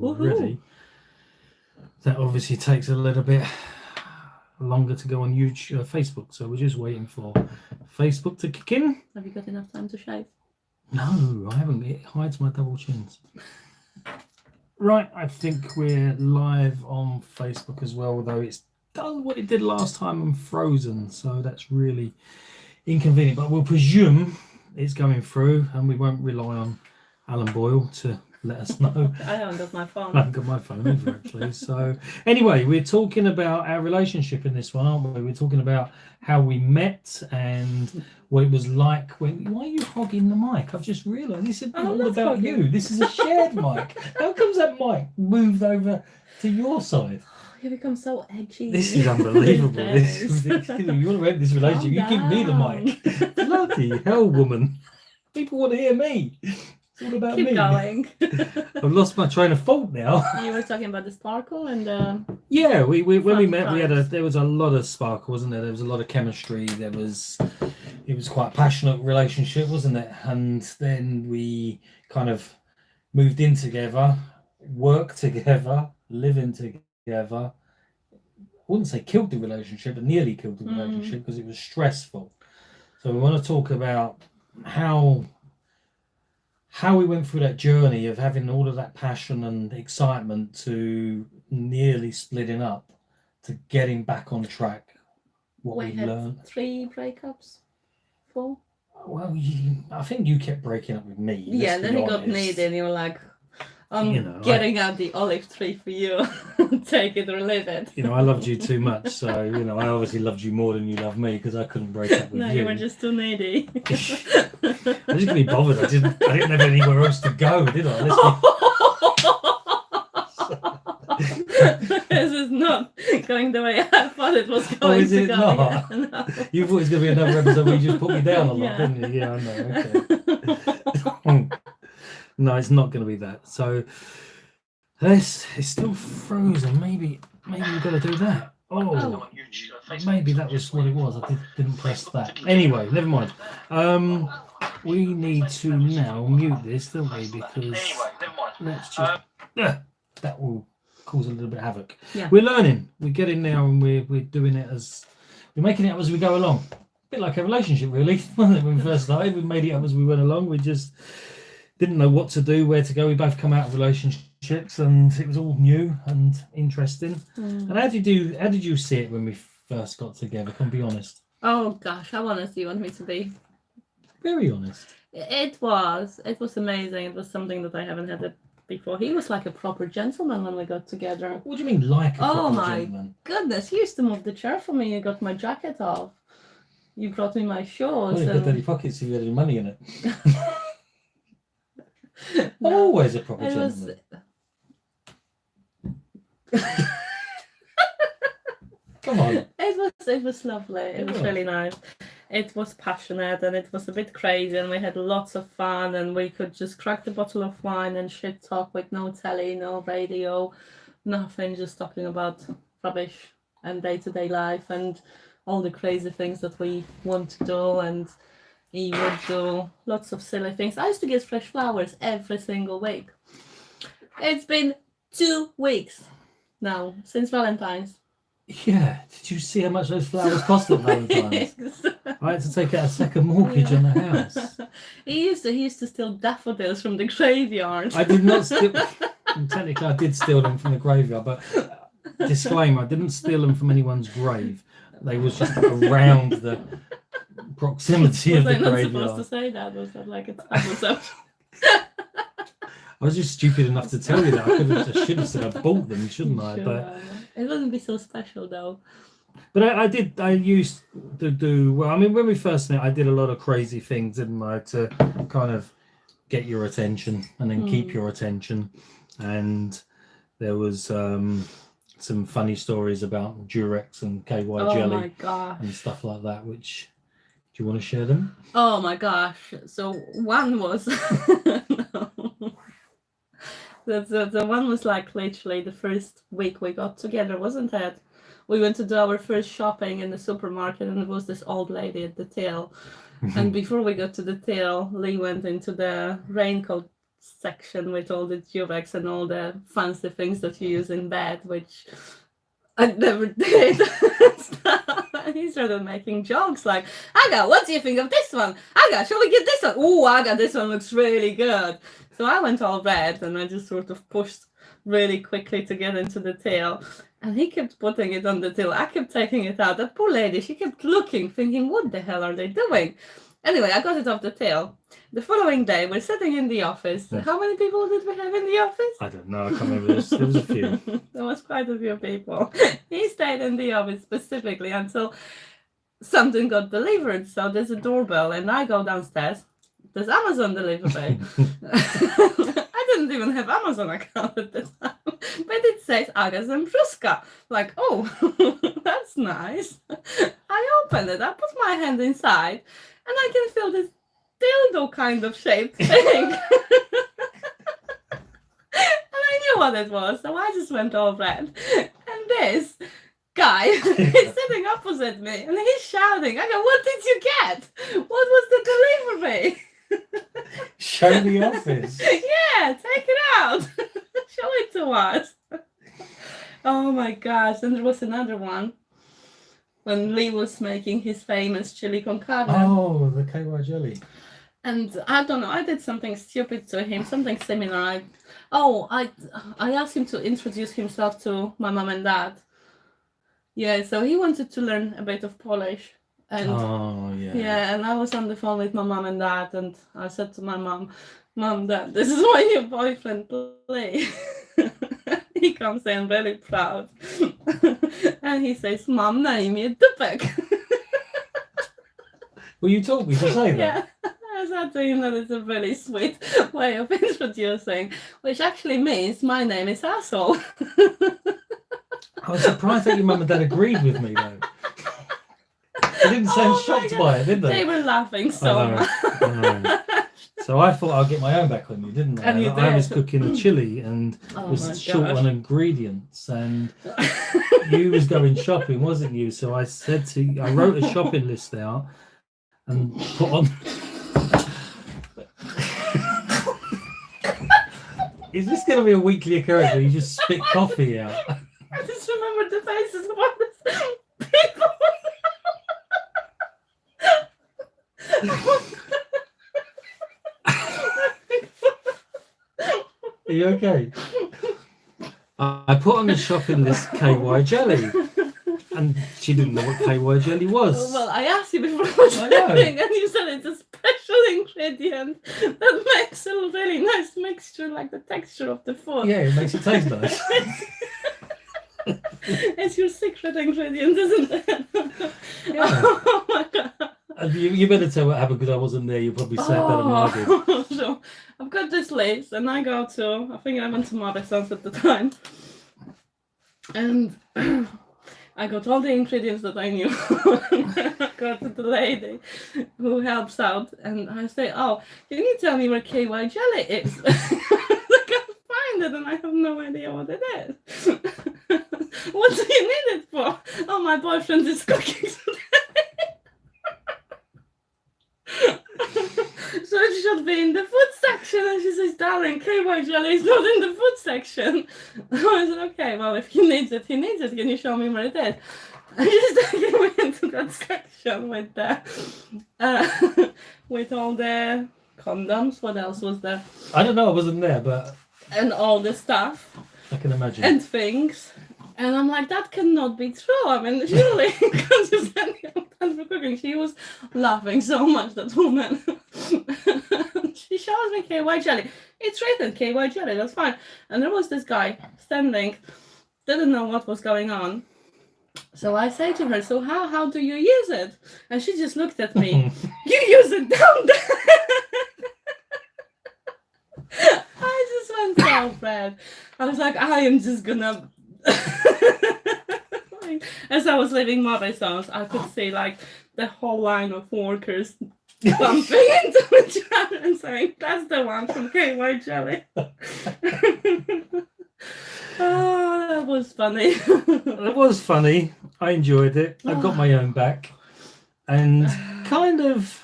already. That obviously takes a little bit longer to go on YouTube, Facebook. So we're just waiting for Facebook to kick in. Have you got enough time to shave? No, I haven't. It hides my double chins. Right, I think we're live on Facebook as well, although it's done what it did last time and frozen. So that's really inconvenient. But we'll presume it's going through and we won't rely on Alan Boyle to let us know. I haven't got my phone. I haven't got my phone either, actually. So anyway, we're talking about our relationship in this one, aren't we? We're talking about how we met and what it was like when... Why are you hogging the mic? I've just realised this is all about hogging. You. This is a shared mic. How comes that mic moved over to your side? You become so edgy. This is unbelievable. You want to end this relationship, you give me the mic. Bloody hell, woman. People want to hear me. It's all about Keep me. Going. I've lost my train of thought now. You were talking about the sparkle and yeah, when we met, there was a lot of sparkle, wasn't there? There was a lot of chemistry. It was quite a passionate relationship, wasn't it? And then we kind of moved in together, worked together, living together. I wouldn't say killed the relationship, but nearly killed the relationship because it was stressful. So we want to talk about how we went through that journey of having all of that passion and excitement to nearly splitting up, to getting back on track. What we learned. 3 breakups, 4. Well, I think you kept breaking up with me. Yeah, then you got needy and you were like, I'm getting out the olive tree for you. Take it or leave it. I loved you too much. So, I obviously loved you more than you loved me because I couldn't break up with you. No, you were just too needy. I just couldn't be bothered. I didn't have anywhere else to go, did I? This is not going the way I thought it was going to go. Not? Yeah, no. You thought it was going to be another episode where you just put me down a lot, didn't you? Yeah, I know. Okay. No, it's not going to be that. So it's still frozen. Maybe we've got to do that. Oh, maybe that was what it was. I didn't press that. Anyway, never mind. We need to now mute this, don't we? Because let's just that will cause a little bit of havoc. Yeah. We're learning. We're getting there, and we're doing it we're making it up as we go along. A bit like a relationship, really. When we first started, we made it up as we went along. We just didn't know what to do, where to go. We both come out of relationships, and it was all new and interesting. And how did you see it when we first got together? Can be honest. Oh gosh, how honest do you want me to be? Very honest. It was amazing. It was something that I haven't had before. He was like a proper gentleman when we got together. What do you mean, like a proper gentleman? Goodness, he used to move the chair for me. You got my jacket off. You brought me my shorts. Well, you got dirty pockets if you had any money in it. No, always a proper gentleman. Come on. It was lovely. It was really nice. It was passionate and it was a bit crazy and we had lots of fun and we could just crack the bottle of wine and shit talk with no telly, no radio, nothing, just talking about rubbish and day-to-day life and all the crazy things that we want to do, and he would do lots of silly things. I used to get fresh flowers every single week. It's been 2 weeks now since Valentine's. Yeah, did you see how much those flowers cost at Valentine's? I had to take out a second mortgage on the house. He used to steal daffodils from the graveyard. I did not steal. Technically, I did steal them from the graveyard, but disclaimer: I didn't steal them from anyone's grave. They was just around the proximity of the graveyard. Was I not supposed to say that? Was that like a taboo? I was just stupid enough to tell you that. I should have said I bought them, shouldn't I? But it wouldn't be so special though. But I used to do well. I mean, when we first met, I did a lot of crazy things, didn't I, to kind of get your attention and then keep your attention. And there was some funny stories about Durex and KY jelly and stuff like that. Which, do you want to share them? Oh my gosh! So one was the one was like literally the first week we got together, wasn't it? We went to do our first shopping in the supermarket and there was this old lady at the till. And before we got to the till, Lee went into the raincoat section with all the Durex and all the fancy things that you use in bed, which I never did. And he started making jokes like, Aga, what do you think of this one? Aga, shall we get this one? Oh, Aga, this one looks really good. So I went all red and I just sort of pushed really quickly to get into the till. And he kept putting it on the till. I kept taking it out. That poor lady, she kept looking, thinking, what the hell are they doing? Anyway, I got it off the till. The following day, we're sitting in the office. Yeah. How many people did we have in the office? I don't know. I can't remember. There was a few. There was quite a few people. He stayed in the office specifically until something got delivered. So there's a doorbell, and I go downstairs. There's Amazon delivery. I didn't even have Amazon account at the time, but it says Aga Zembruska. Like, oh, that's nice. I open it. I put my hand inside, and I can feel this dildo kind of shaped thing. And I knew what it was, so I just went all red. And this guy is sitting opposite me, and he's shouting, I go, what did you get? What was the delivery? Show the office. Yeah, take it out. Show it to us. Oh my gosh. And there was another one when Lee was making his famous chili con carne. Oh, the KY jelly. And I don't know, I did something stupid to him, something similar. I asked him to introduce himself to my mom and dad. Yeah, so he wanted to learn a bit of Polish. And yeah, and I was on the phone with my mom and dad, and I said to my mom, Dad, this is my new boyfriend, Lee. He comes in very proud. And he says, Mom, na imię Dupek. Well, you taught me to say that. Yeah. I said to him that it's a really sweet way of introducing, which actually means my name is Hussle. I was surprised that your mum and dad agreed with me, though. They didn't sound shocked by it, did they? They were laughing so much. I know. So I thought I'd get my own back on you, didn't I? And you I did. was cooking the chili and was short on ingredients, and you was going shopping, wasn't you? So I said I wrote a shopping list out and put on. Is this going to be a weekly occurrence where you just spit coffee out? I just remembered the faces of all these people. Are you okay? I put on the shopping list KY jelly, and she didn't know what KY jelly was. Well, I asked you before I was leaving, and you said it's a special ingredient that makes a really nice mixture, like the texture of the food. Yeah, it makes it taste nice. It's your secret ingredient, isn't it? Yeah. Oh my god. You better tell what happened, because I wasn't there. You probably say it better than I did. So I've got this list, and I go to, I think I went to Morrison's at the time, and I got all the ingredients that I knew. I go to the lady who helps out, and I say, oh, can you tell me where KY jelly is? I can't find it, and I have no idea what it is. What do you need it for? Oh, my boyfriend is cooking today. So it should be in the food section. And she says, darling, KY jelly is not in the food section. I said, okay, well, if he needs it, he needs it. Can you show me where it is? And she's taking me into that section with all the condoms. What else was there? I don't know. I wasn't there, but And all the stuff. I can imagine. And things. And I'm like, that cannot be true. I mean, surely you can't just send me all that for cooking. She was laughing so much, that woman. She shows me KY jelly. It's written KY jelly, that's fine. And there was this guy standing, didn't know what was going on. So I say to her, so how do you use it? And she just looked at me. You use it down there. I just went so bad. I was like, I am just gonna... As I was leaving Morrison's, I could see like the whole line of workers bumping into each other and saying, that's the one from KY jelly. Oh, that was funny. It was funny. I enjoyed it. I got my own back, and kind of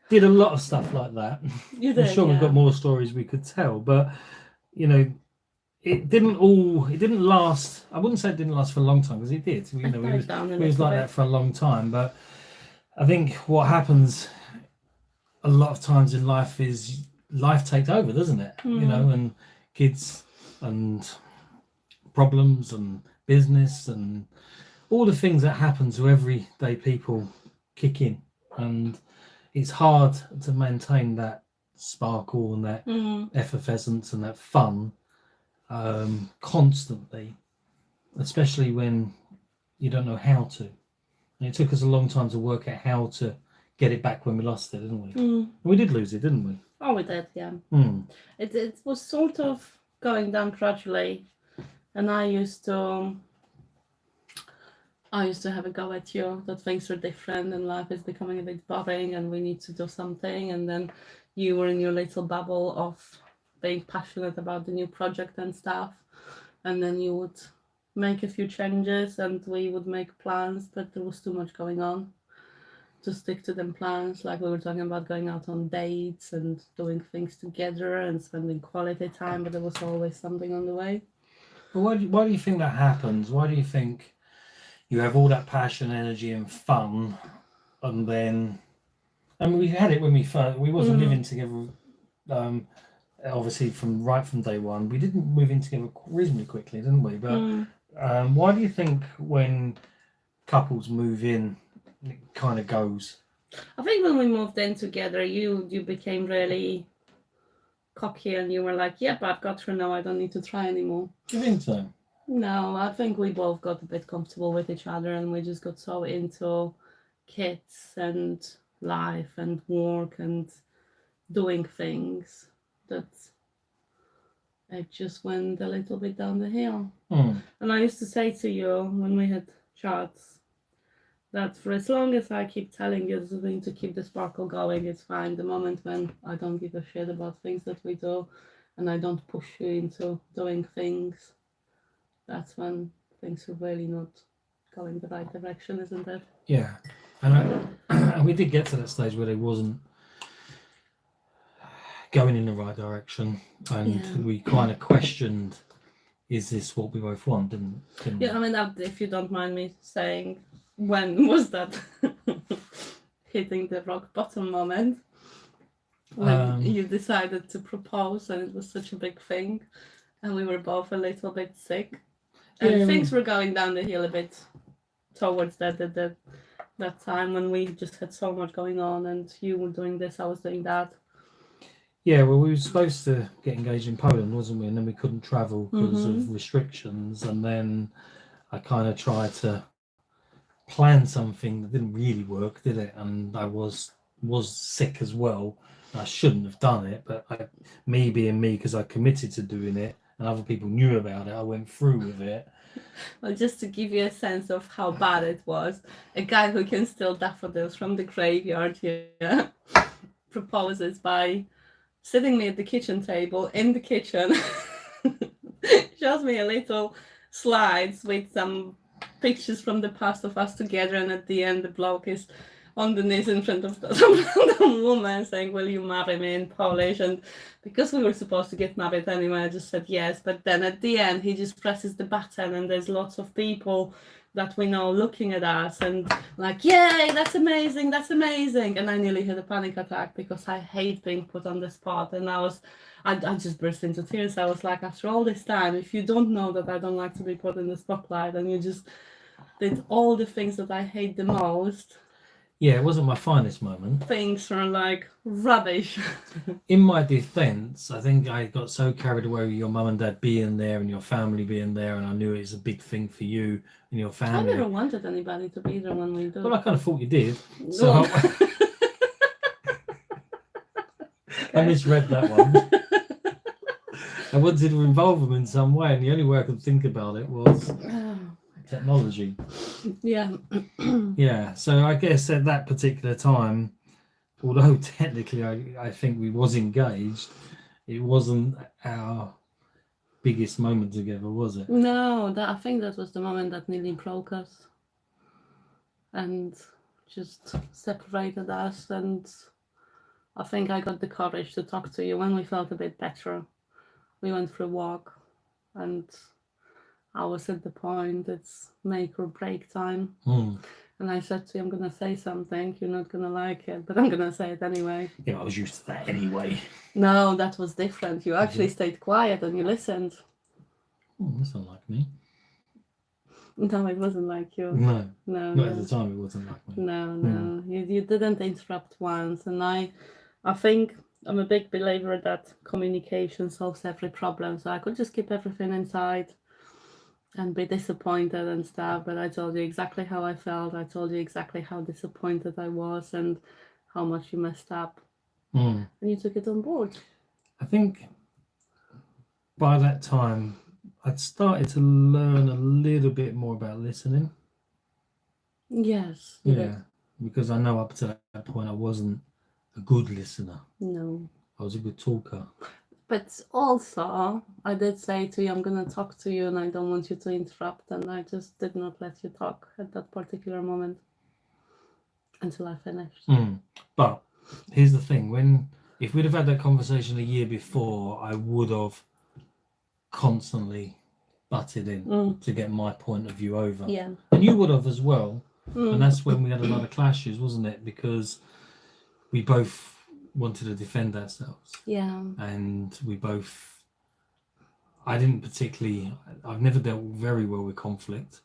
did a lot of stuff like that. You I'm did, sure we've yeah. got more stories we could tell, but you know, it didn't last. I wouldn't say it didn't last for a long time, because it did. You know, It died down a we was little like bit. that for a long time. But I think what happens a lot of times in life is life takes over, doesn't it? You know, and kids and problems and business and all the things that happen to everyday people kick in, and it's hard to maintain that sparkle and that effervescence and that fun constantly, especially when you don't know how to. And it took us a long time to work out how to get it back when we lost it, didn't we? And we did lose it, didn't we? Oh, we did, yeah. Mm. It was sort of going down gradually, and I used to have a go at you that things are different and life is becoming a bit boring and we need to do something. And then you were in your little bubble of being passionate about the new project and stuff. And then you would make a few changes and we would make plans, but there was too much going on to stick to them plans. Like we were talking about going out on dates and doing things together and spending quality time, but there was always something on the way. But why do you think that happens? Why do you think you have all that passion, energy, and fun, and then, I mean, we had it when we wasn't living together. Obviously, from day one, we didn't move in together reasonably quickly, didn't we? But why do you think when couples move in, it kind of goes? I think when we moved in together, you became really cocky and you were like, yep, I've got her now, I don't need to try anymore. Do you think so? No, I think we both got a bit comfortable with each other and we just got so into kids and life and work and doing things that it just went a little bit down the hill. And I used to say to you when we had chats that for as long as I keep telling you that we need to keep the sparkle going, it's fine. The moment when I don't give a shit about things that we do and I don't push you into doing things, that's when things are really not going the right direction, isn't it? Yeah. And we did get to that stage where it wasn't going in the right direction, and we kind of questioned, is this what we both want? Didn't yeah, I mean, if you don't mind me saying, when was that hitting the rock bottom moment? When you decided to propose and it was such a big thing and we were both a little bit sick and things were going down the hill a bit towards that time when we just had so much going on and you were doing this, I was doing that. Yeah, well, we were supposed to get engaged in Poland, wasn't we? And then we couldn't travel because of restrictions. And then I kind of tried to plan something that didn't really work, did it? And I was sick as well. I shouldn't have done it, but me being me, because I committed to doing it and other people knew about it, I went through with it. Well, just to give you a sense of how bad it was, a guy who can steal daffodils from the graveyard here proposes by sitting me at the kitchen table in the kitchen, shows me a little slides with some pictures from the past of us together, and at the end the bloke is on the knees in front of some random woman saying, will you marry me in Polish? And because we were supposed to get married anyway, I just said yes. But then at the end, he just presses the button and there's lots of people that we know looking at us and like, yay, that's amazing, that's amazing. And I nearly had a panic attack because I hate being put on the spot. And I just burst into tears. I was like, after all this time, if you don't know that I don't like to be put in the spotlight and you just did all the things that I hate the most. Yeah, it wasn't my finest moment. Things are like rubbish. In my defense, I think I got so carried away with your mum and dad being there and your family being there, and I knew it was a big thing for you and your family. I never wanted anybody to be there when we do. Well, I kind of thought you did. So I misread that one. I wanted to involve them in some way, and the only way I could think about it was technology. Yeah. Yeah, so I guess at that particular time, although technically I think we was engaged, it wasn't our biggest moment together, was it? No, I think that was the moment that nearly broke us and just separated us. And I think I got the courage to talk to you when we felt a bit better. We went for a walk, and I was at the point it's make or break time. And I said to you, I'm going to say something. You're not going to like it, but I'm going to say it anyway. Yeah, I was used to that anyway. No, that was different. You actually stayed quiet and you listened. That's not like me. No, it wasn't like you. No, No, not at the time. It wasn't like me. No. You didn't interrupt once. And I think I'm a big believer that communication solves every problem. So I could just keep everything inside and be disappointed and stuff, but I told you exactly how I felt. I told you exactly how disappointed I was and how much you messed up. And you took it on board. I think by that time, I'd started to learn a little bit more about listening. Yes. Yeah, because I know up to that point I wasn't a good listener. No. I was a good talker. But also, I did say to you, I'm going to talk to you and I don't want you to interrupt. And I just did not let you talk at that particular moment until I finished. But here's the thing. If we'd have had that conversation a year before, I would have constantly butted in to get my point of view over. Yeah. And you would have as well. And that's when we had a lot of clashes, wasn't it? Because we both wanted to defend ourselves. Yeah. And I've never dealt very well with conflict.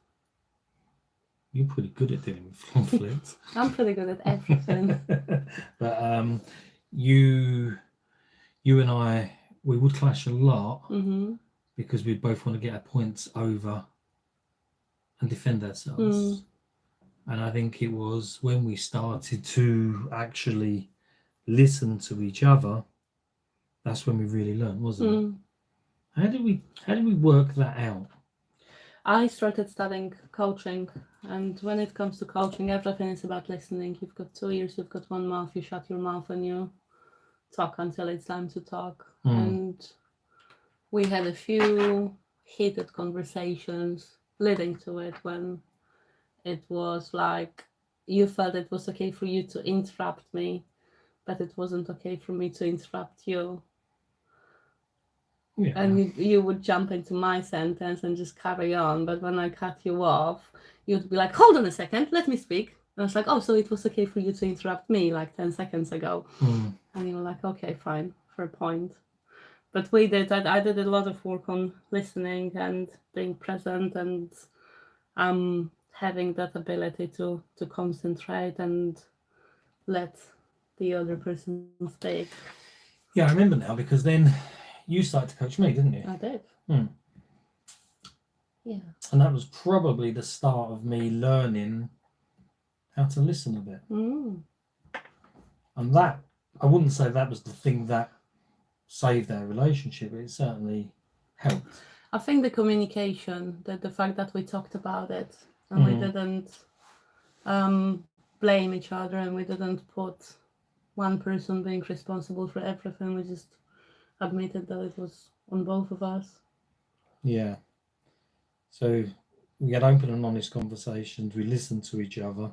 You're pretty good at dealing with conflict. I'm pretty good at everything. But you and I, we would clash a lot because we'd both want to get our points over and defend ourselves. And I think it was when we started to actually listen to each other, that's when we really learned, wasn't it? How did we work that out? I started studying coaching, and when it comes to coaching, everything is about listening. You've got 2 ears, you've got one mouth, you shut your mouth and you talk until it's time to talk. And we had a few heated conversations leading to it when it was like you felt it was okay for you to interrupt me, but it wasn't okay for me to interrupt you. Yeah. And you would jump into my sentence and just carry on. But when I cut you off, you'd be like, hold on a second, let me speak. And I was like, oh, so it was okay for you to interrupt me like 10 seconds ago. And you were like, okay, fine, fair point. But I did a lot of work on listening and being present and having that ability to concentrate and let the other person speak. Yeah, I remember now, because then you started to coach me, didn't you? I did. Yeah. And that was probably the start of me learning how to listen a bit. And that, I wouldn't say that was the thing that saved our relationship. It certainly helped. I think the communication, the fact that we talked about it and we didn't blame each other and we didn't put one person being responsible for everything. We just admitted that it was on both of us. Yeah. So we had open and honest conversations. We listened to each other.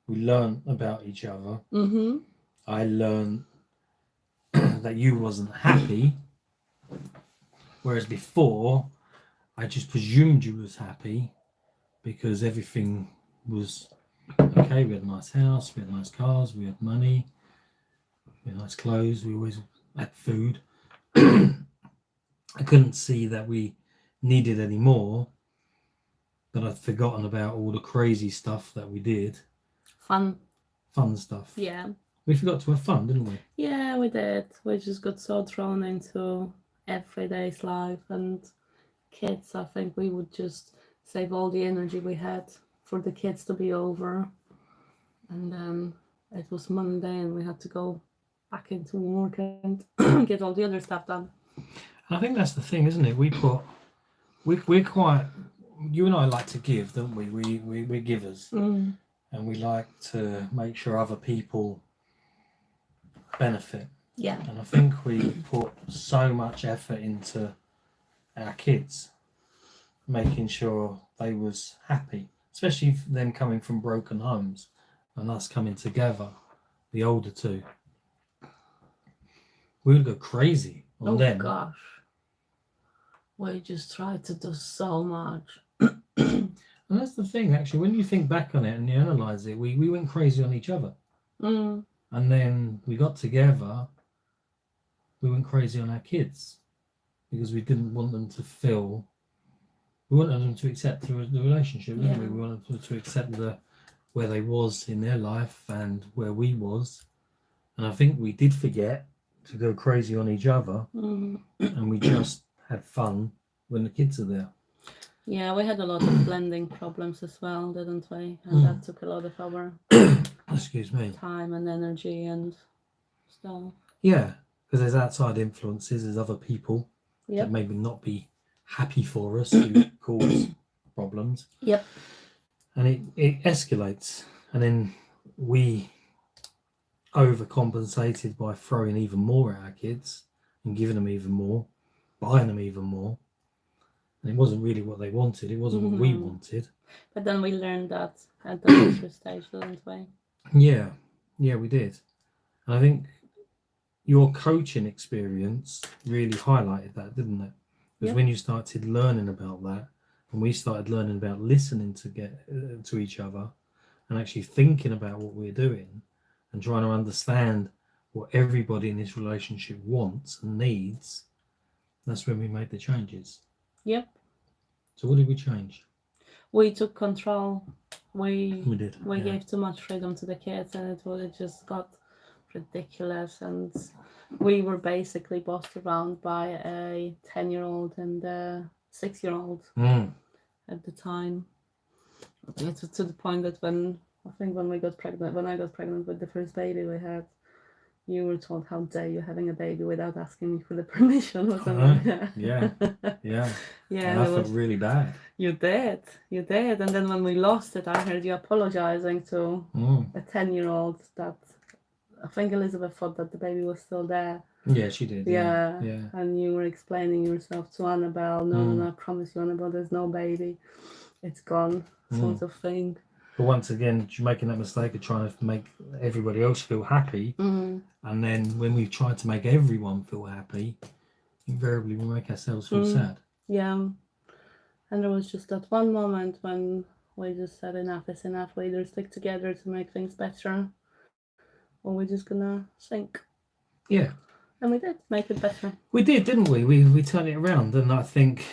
We learned about each other. I learned that you wasn't happy, whereas before I just presumed you was happy because everything was okay. We had a nice house, we had nice cars, we had money, we had nice clothes, we always had food. I couldn't see that we needed any more, but I'd forgotten about all the crazy stuff that we did. Fun stuff. Yeah. We forgot to have fun, didn't we? Yeah, we did. We just got so thrown into everyday's life and kids. I think we would just save all the energy we had for the kids to be over. And then it was Monday and we had to go back into work and get all the other stuff done. I think that's the thing, isn't it? We're quite, you and I like to give, don't we? We're givers. And we like to make sure other people benefit. Yeah. And I think we put so much effort into our kids, making sure they was happy, especially them coming from broken homes and us coming together, the older two. we would go crazy on Oh them. gosh. We just tried to do so much. And that's the thing, actually, when you think back on it and you analyse it, we went crazy on each other. Mm. And then we got together, we went crazy on our kids because we didn't want them to feel, we wanted them to accept the relationship, didn't we? Yeah. We wanted them to accept where they was in their life and where we was. And I think we did forget to go crazy on each other, and we just had fun when the kids are there. Yeah, we had a lot of blending problems as well, didn't we? And that took a lot of our Excuse me. time and energy and stuff. Yeah, because there's outside influences, there's other people that Yep. maybe not be happy for us who cause problems. Yep. And it escalates, and then we overcompensated by throwing even more at our kids and giving them even more, buying them even more. And it wasn't really what they wanted, it wasn't what we wanted. But then we learned that at the later stage, didn't we? Yeah, we did. And I think your coaching experience really highlighted that, didn't it? Because when you started learning about that, and we started learning about listening to each other and actually thinking about what we're doing and trying to understand what everybody in this relationship wants and needs, that's when we made the changes. Yep. So what did we change? We took control. We did. We gave too much freedom to the kids, and it just got ridiculous. And we were basically bossed around by a 10-year-old and a 6-year-old at the time. It's to the point that when I got pregnant with the first baby we had, you were told, "How dare you having a baby without asking me for the permission?" Wasn't it? Yeah. Yeah. I felt really bad. You did. And then when we lost it, I heard you apologizing to a 10-year-old that I think Elizabeth thought that the baby was still there. Yeah, she did. Yeah. And you were explaining yourself to Annabelle. No, I promise you, Annabelle, there's no baby. It's gone, sort of thing. But once again, you're making that mistake of trying to make everybody else feel happy. And then when we try to make everyone feel happy, invariably we make ourselves feel sad. Yeah. And there was just that one moment when we just said enough is enough. We either stick together to make things better, or we're just gonna sink. Yeah. And we did make it better. We did, didn't we? We turned it around, and I think,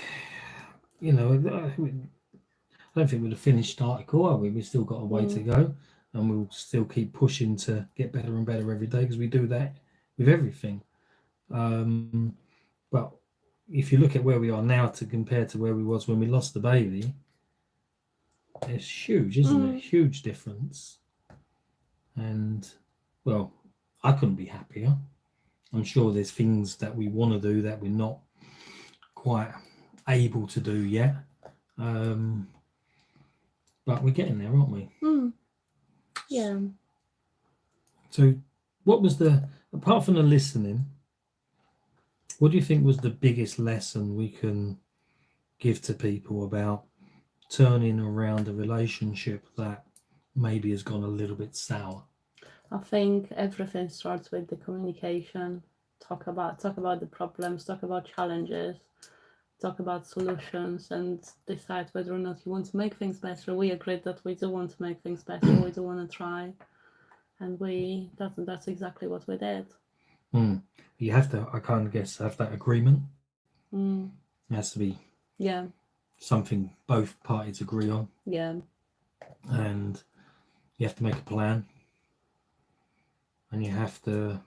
I don't think we'd have finished the article, are we? We've still got a way to go, and we'll still keep pushing to get better and better every day, because we do that with everything. But if you look at where we are now to compare to where we was when we lost the baby, it's huge, isn't it? Huge difference. And, well, I couldn't be happier. I'm sure there's things that we want to do that we're not quite able to do yet. But we're getting there, aren't we? Yeah. So what was apart from the listening, what do you think was the biggest lesson we can give to people about turning around a relationship that maybe has gone a little bit sour? I think everything starts with the communication. Talk about the problems, talk about challenges, talk about solutions, and decide whether or not you want to make things better. We agreed that we do want to make things better. We do want to try, and that's exactly what we did. You have to, I kind of guess, have that agreement. It has to be something both parties agree on. Yeah. And you have to make a plan. And you have to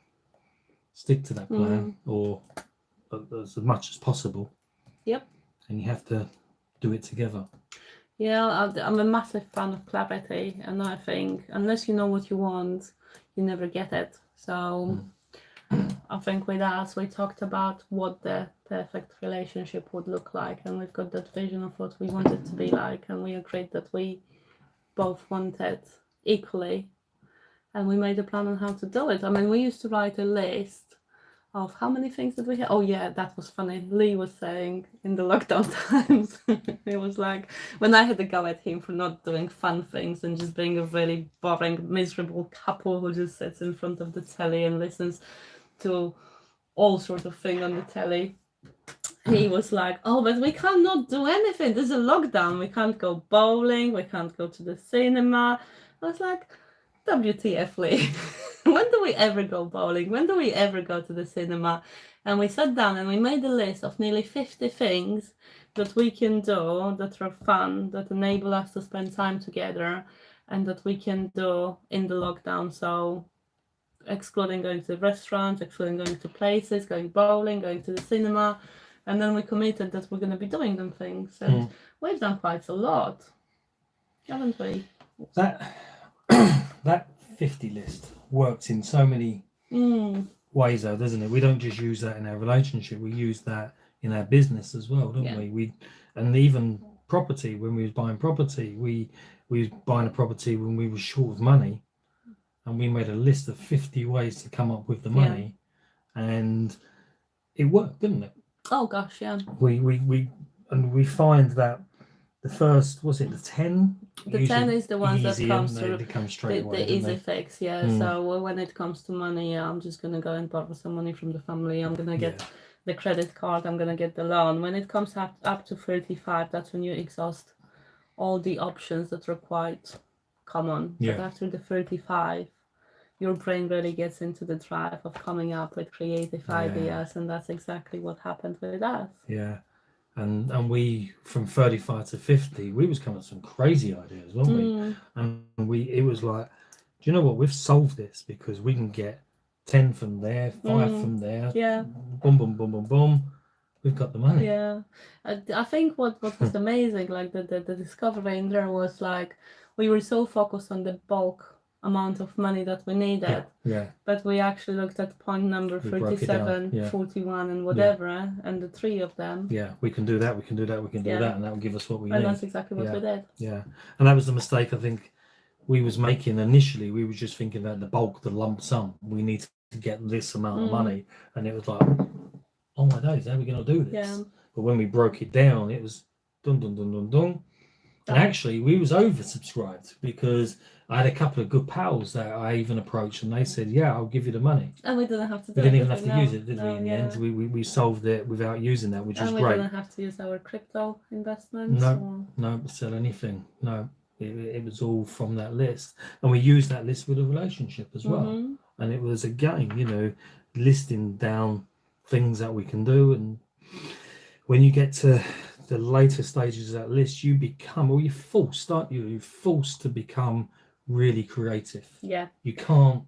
stick to that plan, or as much as possible. Yep. And you have to do it together. Yeah, I'm a massive fan of clarity, and I think unless you know what you want, you never get it. So I think with us, we talked about what the perfect relationship would look like, and we've got that vision of what we want it to be like, and we agreed that we both wanted equally, and we made a plan on how to do it. I mean, we used to write a list of how many things did we have. Oh yeah, that was funny. Lee was saying in the lockdown times, it was like when I had to go at him for not doing fun things and just being a really boring, miserable couple who just sits in front of the telly and listens to all sorts of things on the telly. He was like, "Oh, but we cannot do anything. There's a lockdown. We can't go bowling. We can't go to the cinema." I was like, "WTF, Lee? When do we ever go bowling? When do we ever go to the cinema?" And we sat down and we made a list of nearly 50 things that we can do that are fun, that enable us to spend time together, and that we can do in the lockdown. So, excluding going to restaurants, excluding going to places, going bowling, going to the cinema. And then we committed that we're going to be doing them things. And we've done quite a lot, haven't we? That 50 list works in so many ways, though, doesn't it? We don't just use that in our relationship. We use that in our business as well, don't we? And even property. When we was buying property, we was buying a property when we were short of money, and we made a list of 50 ways to come up with the money, and it worked, didn't it? Oh gosh, yeah. We find that the first, was it the 10? The 10 is the ones that comes through. They come straight away, the easy fix, yeah. So when it comes to money, I'm just gonna go and borrow some money from the family. I'm gonna get the credit card. I'm gonna get the loan. When it comes up to 35, that's when you exhaust all the options that are quite common. But after the 35, your brain really gets into the drive of coming up with creative ideas, and that's exactly what happened with us. Yeah. And we, from 35 to 50, we was coming up with some crazy ideas, weren't we? And it was like, do you know what? We've solved this because we can get 10 from there, 5 from there. Yeah. Boom, boom, boom, boom, boom. We've got the money. Yeah. I think what was amazing, like the discovery in there was like, we were so focused on the bulk amount of money that we needed, but we actually looked at point number 37, 41 and whatever, and the 3 of them, we can do that, we can do that, we can do that, and that will give us what we need. And that's exactly what we did. And that was the mistake I think we was making initially. We was just thinking that the bulk, the lump sum, we need to get this amount of money, and it was like, oh my days, how are we going to do this? But when we broke it down, it was dun dun dun dun dun. And actually, we was oversubscribed because I had a couple of good pals that I even approached, and they said, "Yeah, I'll give you the money." And we didn't have to. We didn't even have to use it, did we? In the end, we solved it without using that, which was great. And we didn't have to use our crypto investments. No, sell anything. No, it was all from that list, and we used that list with a relationship as well. And it was again, listing down things that we can do, and when you get to the later stages of that list, you become, or you're forced, aren't you? You're forced to become really creative. Yeah. You can't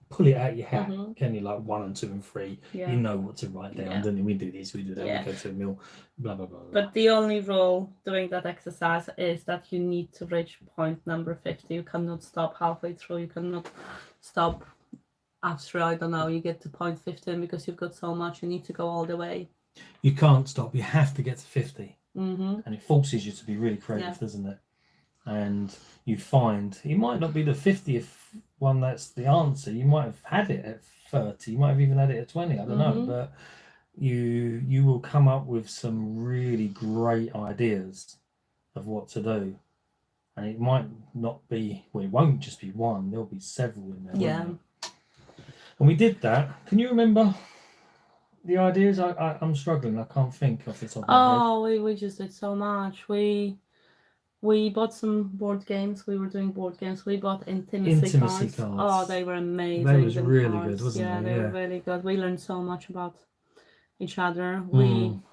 pull it out your hat, can you? Like 1 and 2 and 3. You know what to write down. Don't you? We do this, we do that, we go to a meal, blah, blah, blah, blah. But the only rule doing that exercise is that you need to reach point number 50. You cannot stop halfway through. You cannot stop after, I don't know, you get to point 15 because you've got so much. You need to go all the way. You can't stop. You have to get to 50. And it forces you to be really creative, doesn't it? And you find it might not be the 50th one that's the answer. You might have had it at 30. You might have even had it at 20. I don't know. But you will come up with some really great ideas of what to do. And it might not be, well, it won't just be one. There'll be several in there. Yeah. And we did that. Can you remember the ideas? I'm struggling. I can't think off the top of my head. We just did so much. We bought some board games. We were doing board games. We bought intimacy cards. Oh, they were amazing. They was really good, wasn't they? Yeah, they were really good. We learned so much about each other.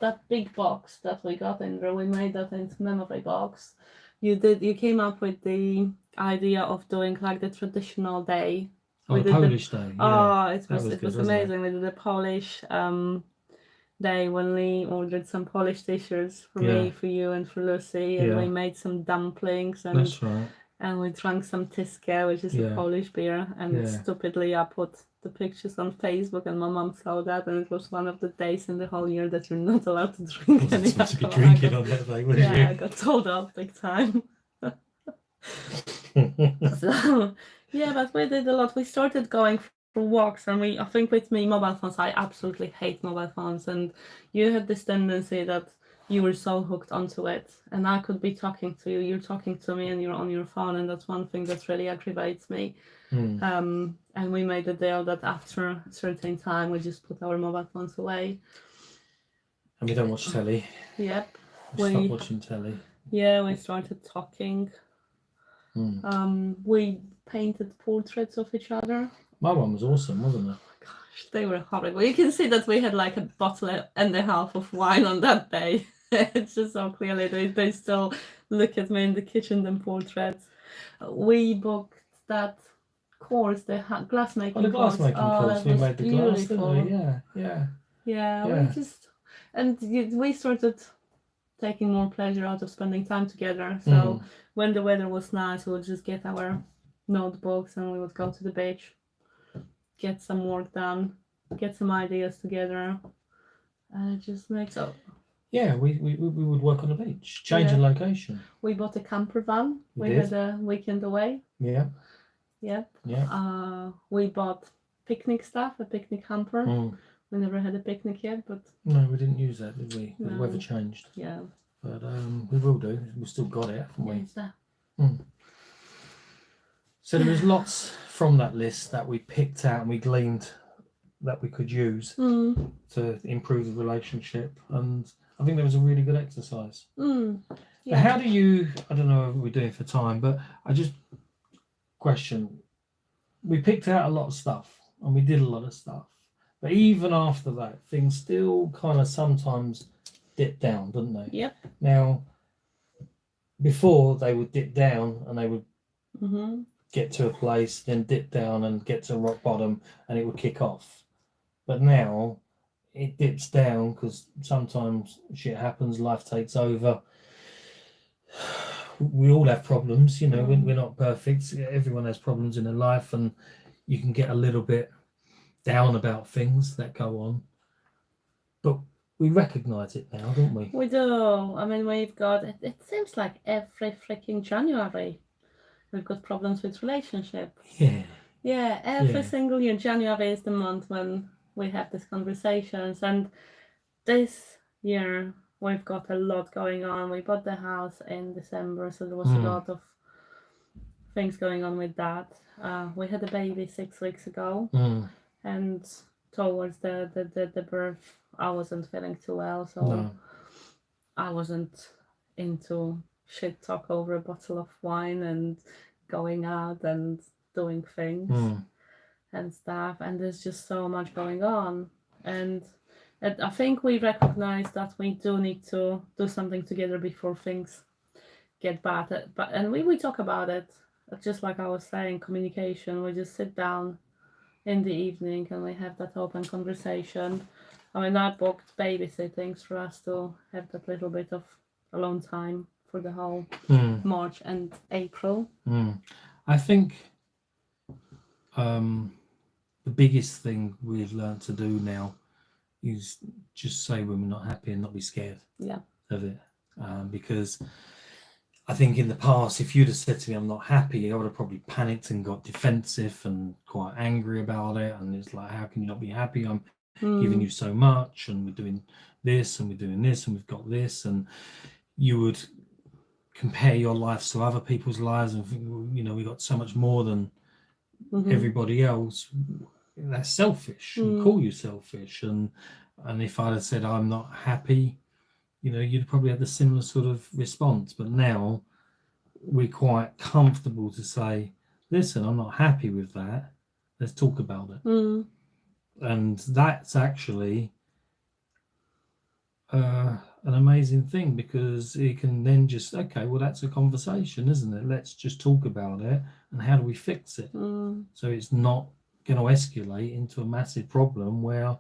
That big box that we got in there, we made that into memory box. You came up with the idea of doing like the traditional day. Oh, the Polish day. Yeah. Oh, it was amazing. We did a Polish day when Lee ordered some Polish t-shirts for me, for you, and for Lucy, and we made some dumplings, and that's right. And we drank some Tiske, which is a Polish beer, and stupidly I put the pictures on Facebook, and my mom saw that, and it was one of the days in the whole year that you're not allowed to drink any alcohol. To be drinking on that day, wasn't you? I got told off big time. So, but we did a lot. We started going for walks, and I think with me, mobile phones, I absolutely hate mobile phones, and you had this tendency that you were so hooked onto it, and I could be talking to you, you're talking to me, and you're on your phone, and that's one thing that really aggravates me. And we made a deal that after a certain time we just put our mobile phones away. And we don't watch telly. Yep. We stopped watching telly. Yeah, we started talking. We painted portraits of each other. My one was awesome, wasn't it? Gosh, they were horrible. You can see that we had like a bottle and a half of wine on that day. It's just so clearly they still look at me in the kitchen, them portraits. We booked that course, the glass making the glass making course. We made the glass, didn't we? Yeah. We just, and we started taking more pleasure out of spending time together. So when the weather was nice, we would just get our notebooks and we would go to the beach, get some work done, get some ideas together, and it just makes up. Yeah, we would work on the beach, changing location. We bought a camper van. We had a weekend away. Yeah. Yep. Yeah. We bought picnic stuff, a picnic hamper. We never had a picnic yet, but no, we didn't use that, did we? No. The weather changed. Yeah. But we will do. We've still got it, haven't we? So there was lots from that list that we picked out and we gleaned that we could use to improve the relationship, and I think that was a really good exercise. Yeah. How do you? I don't know what we're doing for time, but I just question. We picked out a lot of stuff and we did a lot of stuff, but even after that, things still kind of sometimes dip down, don't they? Yep. Now, before they would dip down and they would get to a place, then dip down and get to rock bottom, and it would kick off. But now it dips down because sometimes shit happens, life takes over. We all have problems, you know. We're not perfect. Everyone has problems in their life, and you can get a little bit down about things that go on. But we recognise it now, don't we? We do. I mean, we've got, it seems like every freaking January we've got problems with relationship. Yeah, every single year. January is the month when we have these conversations, and this year we've got a lot going on. We bought the house in December, so there was a lot of things going on with that. We had a baby 6 weeks ago, and towards the birth, I wasn't feeling too well, so I wasn't into shit talk over a bottle of wine and going out and doing things and stuff. And there's just so much going on, and I think we recognize that we do need to do something together before things get bad. And we talk about it, just like I was saying, communication. We just sit down in the evening and we have that open conversation. I mean, I booked babysitting for us to have that little bit of alone time for the whole March and April. I think the biggest thing we've learned to do now is just say when we're not happy and not be scared of it. Because I think in the past, if you'd have said to me, I'm not happy, I would have probably panicked and got defensive and quite angry about it. And it's like, how can you not be happy? I'm giving you so much, and we're doing this, and we're doing this, and we've got this. And you would compare your lives to other people's lives and think, well, you know, we got so much more than everybody else. That's selfish. And call you selfish. And if I'd have said I'm not happy, you know, you'd probably have the similar sort of response. But now we're quite comfortable to say, listen, I'm not happy with that. Let's talk about it. And that's actually an amazing thing, because it can then just, okay, well, that's a conversation, isn't it? Let's just talk about it, and how do we fix it? So it's not going to escalate into a massive problem where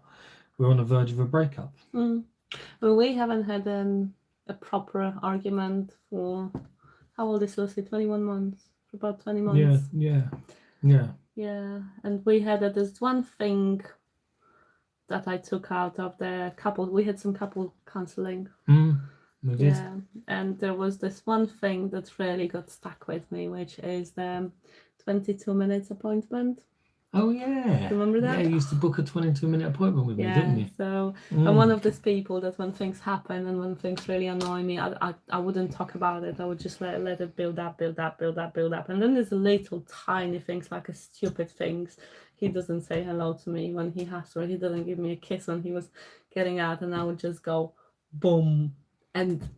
we're on the verge of a breakup. Well, we haven't had a proper argument for, how old is Lucy? 21 months. For about 20 months. Yeah. And we had this one thing that I took out of the couple. We had some couple counseling. We did. Yeah. And there was this one thing that really got stuck with me, which is the 22 minutes appointment. Oh yeah. Remember that? Yeah, you used to book a 22-minute appointment with me, didn't you? So Mm. I'm one of those people that when things happen and when things really annoy me, I wouldn't talk about it. I would just let it build up. And then there's little tiny things like a stupid things. He doesn't say hello to me when he has to, or he doesn't give me a kiss when he was getting out, and I would just go boom. And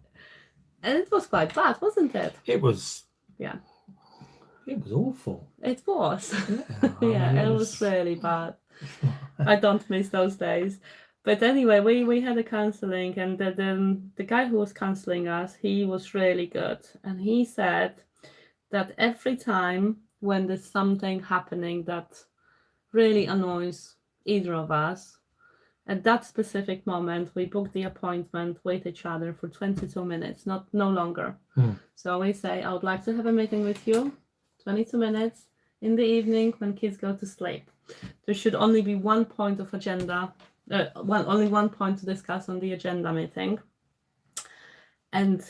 it was quite bad, wasn't it? It was. Yeah. It was awful. It was. Yeah, Yeah, mean, it was really bad. I don't miss those days. But anyway, we had a counseling, and the guy who was counseling us, he was really good. And he said that every time when there's something happening that really annoys either of us, at that specific moment, we book the appointment with each other for 22 minutes, no longer. So we say, I would like to have a meeting with you, 22 minutes in the evening when kids go to sleep. There should only be one point of agenda, only one point to discuss on the agenda meeting. And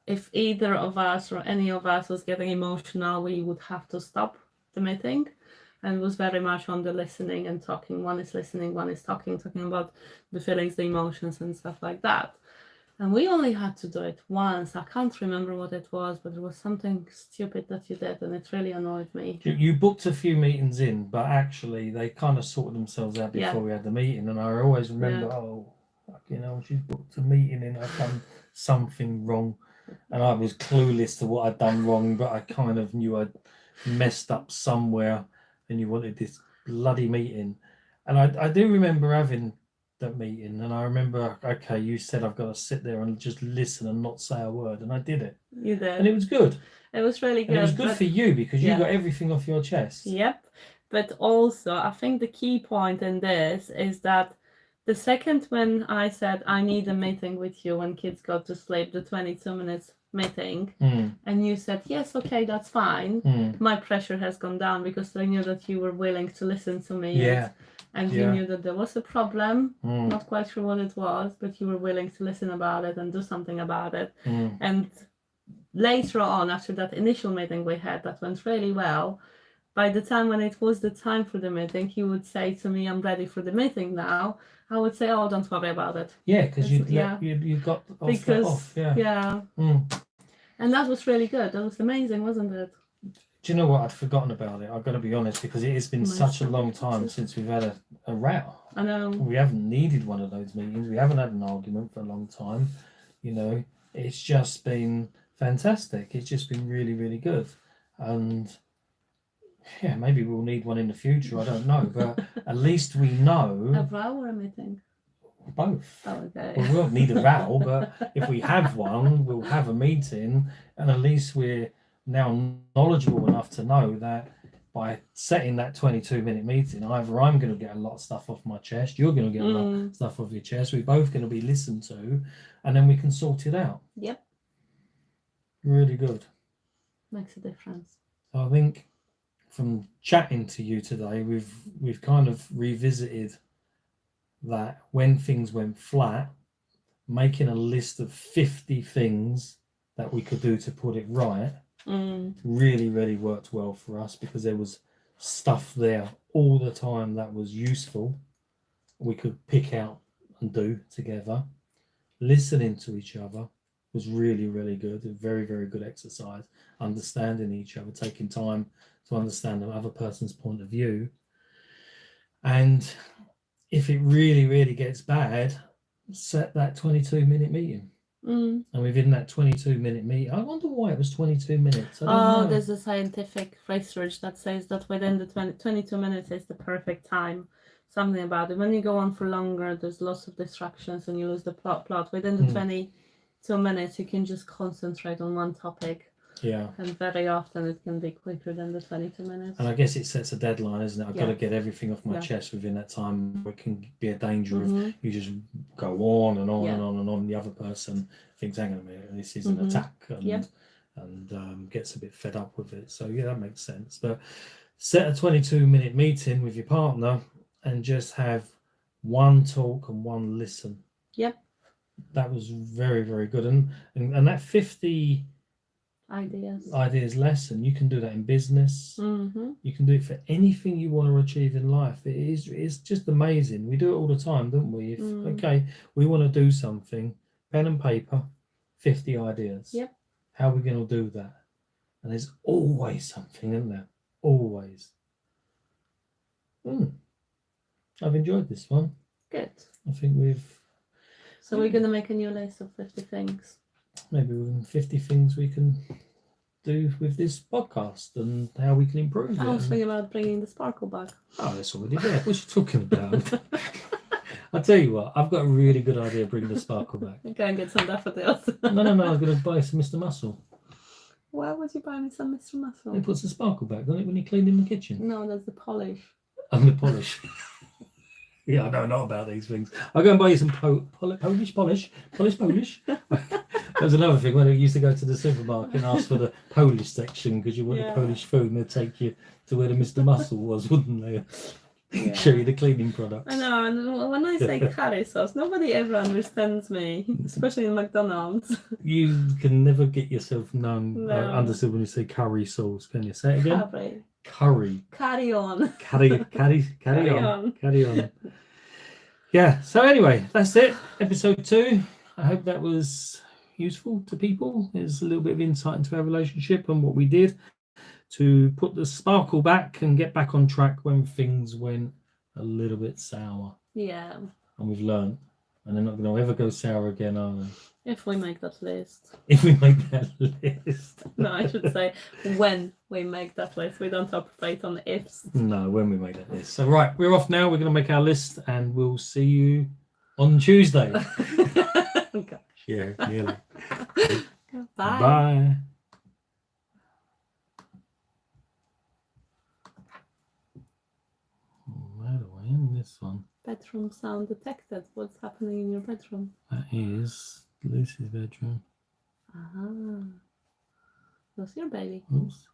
if either of us or any of us was getting emotional, we would have to stop the meeting. And it was very much on the listening and talking. One is listening, one is talking about the feelings, the emotions, and stuff like that. And we only had to do it once. I can't remember what it was, but it was something stupid that you did, and it really annoyed me. You booked a few meetings in, but actually they kind of sorted themselves out before we had the meeting. And I always remember, she's booked a meeting in, I've done something wrong. And I was clueless to what I'd done wrong, but I kind of knew I'd messed up somewhere, and you wanted this bloody meeting. And I do remember having that meeting, and I remember, okay, you said I've got to sit there and just listen and not say a word, and I did it. You did. And it was good. It was really good. And it was good for you because you got everything off your chest. Yep. But also, I think the key point in this is that the second when I said I need a meeting with you when kids go to sleep, the 22 minutes meeting, and you said, yes, okay, that's fine, my pressure has gone down because I knew that you were willing to listen to me. And you knew that there was a problem, not quite sure what it was, but you were willing to listen about it and do something about it. And later on, after that initial meeting we had, that went really well. By the time when it was the time for the meeting, he would say to me, I'm ready for the meeting now. I would say, oh, don't worry about it. Yeah, because you got off. Yeah. And that was really good. That was amazing, wasn't it? Do you know what? I'd forgotten about it. I've got to be honest, because it has been such a long time since we've had a row. I know. We haven't needed one of those meetings. We haven't had an argument for a long time. It's just been fantastic. It's just been really, really good. And yeah, maybe we'll need one in the future. I don't know. But at least we know. A row or a meeting? Both. Oh, okay. Well, we won't need a row, but if we have one, we'll have a meeting, and at least we're now knowledgeable enough to know that by setting that 22-minute meeting, either I'm going to get a lot of stuff off my chest, you're going to get a lot of stuff off your chest, we're both going to be listened to, and then we can sort it out. Yep. Really good. Makes a difference. So I think from chatting to you today, we've kind of revisited that when things went flat, making a list of 50 things that we could do to put it right really, really worked well for us, because there was stuff there all the time that was useful. We could pick out and do together. Listening to each other was really, really good. A very, very good exercise. Understanding each other, taking time to understand the other person's point of view. And if it really, really gets bad, set that 22-minute meeting. And within that 22-minute meeting, I wonder why it was 22 minutes. I don't know. There's a scientific research that says that within the 22 minutes is the perfect time. Something about it. When you go on for longer, there's lots of distractions and you lose the plot. Within the 22 minutes, you can just concentrate on one topic. Yeah. And very often it can be quicker than the 22 minutes. And I guess it sets a deadline, isn't it? I've got to get everything off my chest within that time. It can be a danger of you just go on and on and on and on. The other person thinks, hang on a minute, this is an attack, and gets a bit fed up with it. So yeah, that makes sense. But set a 22-minute meeting with your partner and just have one talk and one listen. Yep. That was very, very good. And that 50 ideas lesson. You can do that in business. You can do it for anything you want to achieve in life. It's just amazing. We do it all the time, don't we? If okay, we want to do something, pen and paper, 50 ideas. Yep. How are we going to do that? And there's always something, isn't there? Always. I've enjoyed this one. Good. I think So we're going to make a new list of 50 things. Maybe 50 things we can do with this podcast and how we can improve it. I was thinking about bringing the sparkle back. Oh, that's already there. What are you talking about? I'll tell you what, I've got a really good idea of bringing the sparkle back. Go and get some daffodils. No, I was going to buy some Mr. Muscle. Why would you buy me some Mr. Muscle? It puts the sparkle back, doesn't it, when you clean in the kitchen? No, that's the polish. And the polish. Yeah, I know not about these things. I'll go and buy you some Polish. There's another thing when I used to go to the supermarket and ask for the Polish section because you wanted Polish food, and they'd take you to where the Mr. Muscle was, wouldn't they? Yeah. Show you the cleaning products. I know, and when I say curry sauce, nobody ever understands me, especially in McDonald's. You can never get yourself understood when you say curry sauce, can you? Say it again. Curry. Carry on. Carry on. Yeah, so anyway, that's it. Episode 2. I hope that was useful to people. There's a little bit of insight into our relationship and what we did to put the sparkle back and get back on track when things went a little bit sour. Yeah. And we've learned. And they're not going to ever go sour again, are they? If we make that list. If we make that list. No, I should say when we make that list. We don't operate on the ifs. No, when we make that list. So, right, we're off now. We're going to make our list and we'll see you on Tuesday. Gosh. Yeah, nearly. Bye. Bye. Where do I end this one? Bedroom sound detected. What's happening in your bedroom? That is Lucy's bedroom. Who's your baby? Oops.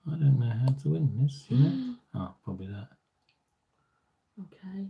I don't know how to win this, you know? Oh, probably that. Okay.